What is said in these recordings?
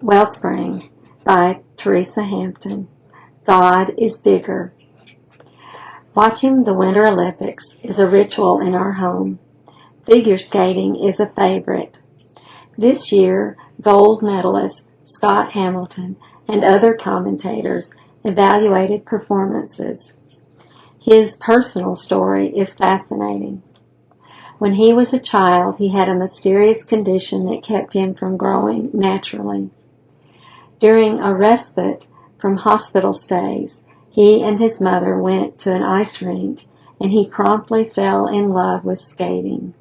Wellspring by Teresa Hampton. God is bigger. Watching the Winter Olympics is a ritual in our home. Figure skating is a favorite. This year, gold medalist Scott Hamilton and other commentators evaluated performances. His personal story is fascinating. When he was a child, he had a mysterious condition that kept him from growing naturally. During a respite from hospital stays, he and his mother went to an ice rink, and he promptly fell in love with skating.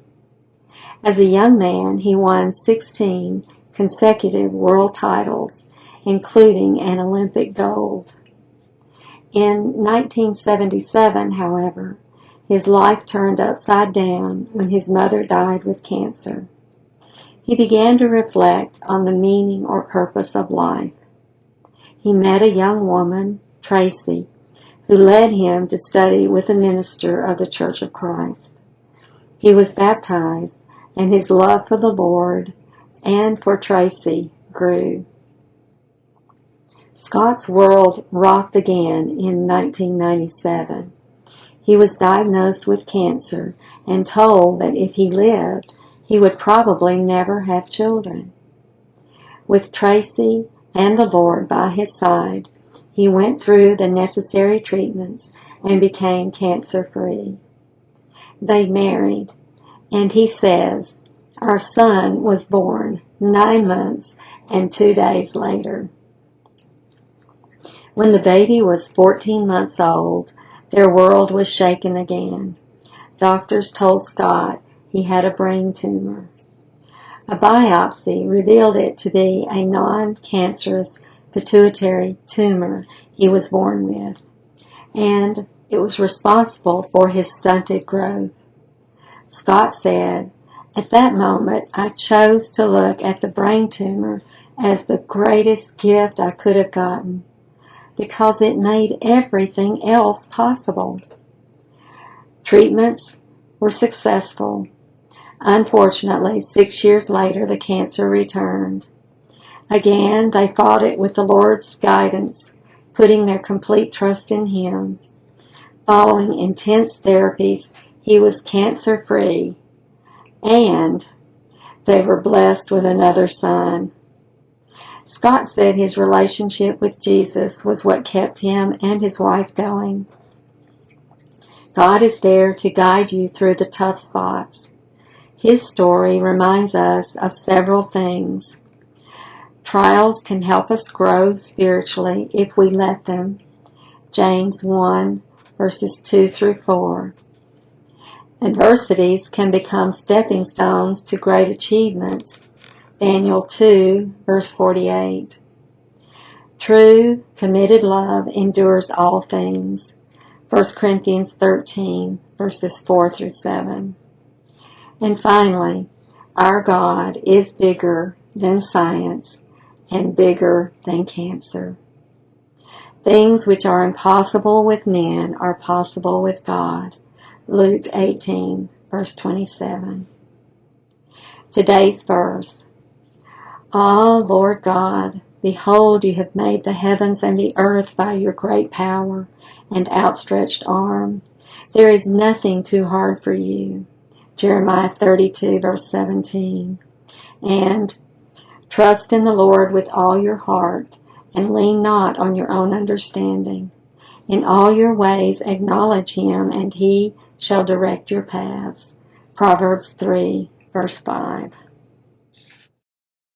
As a young man, he won 16 consecutive world titles, including an Olympic gold. In 1977, however, his life turned upside down when his mother died with cancer. He began to reflect on the meaning or purpose of life. He met a young woman, Tracy, who led him to study with a minister of the Church of Christ. He was baptized, and his love for the Lord and for Tracy grew. Scott's world rocked again in 1997. He was diagnosed with cancer and told that if he lived, he would probably never have children. With Tracy and the Lord by his side, he went through the necessary treatments and became cancer-free. They married, and he says, "Our son was born 9 months and 2 days later." When the baby was 14 months old, their world was shaken again. Doctors told Scott he had a brain tumor. A biopsy revealed it to be a non-cancerous pituitary tumor he was born with, and it was responsible for his stunted growth. Scott said, "At that moment, I chose to look at the brain tumor as the greatest gift I could have gotten, because it made everything else possible." Treatments were successful. Unfortunately, 6 years later, the cancer returned. Again, they fought it with the Lord's guidance, putting their complete trust in Him. Following intense therapies, he was cancer-free, and they were blessed with another son. Scott said his relationship with Jesus was what kept him and his wife going. God is there to guide you through the tough spots. His story reminds us of several things. Trials can help us grow spiritually if we let them. James 1, verses 2 through 4. Adversities can become stepping stones to great achievements. Daniel 2, verse 48. True, committed love endures all things. 1 Corinthians 13, verses 4 through 7. And finally, our God is bigger than science and bigger than cancer. Things which are impossible with men are possible with God. Luke 18, verse 27. Today's verse. Ah, Lord God, behold, you have made the heavens and the earth by your great power and outstretched arm. There is nothing too hard for you. Jeremiah 32, verse 17. And trust in the Lord with all your heart, and lean not on your own understanding. In all your ways acknowledge Him, and He shall direct your paths. Proverbs 3, verse 5.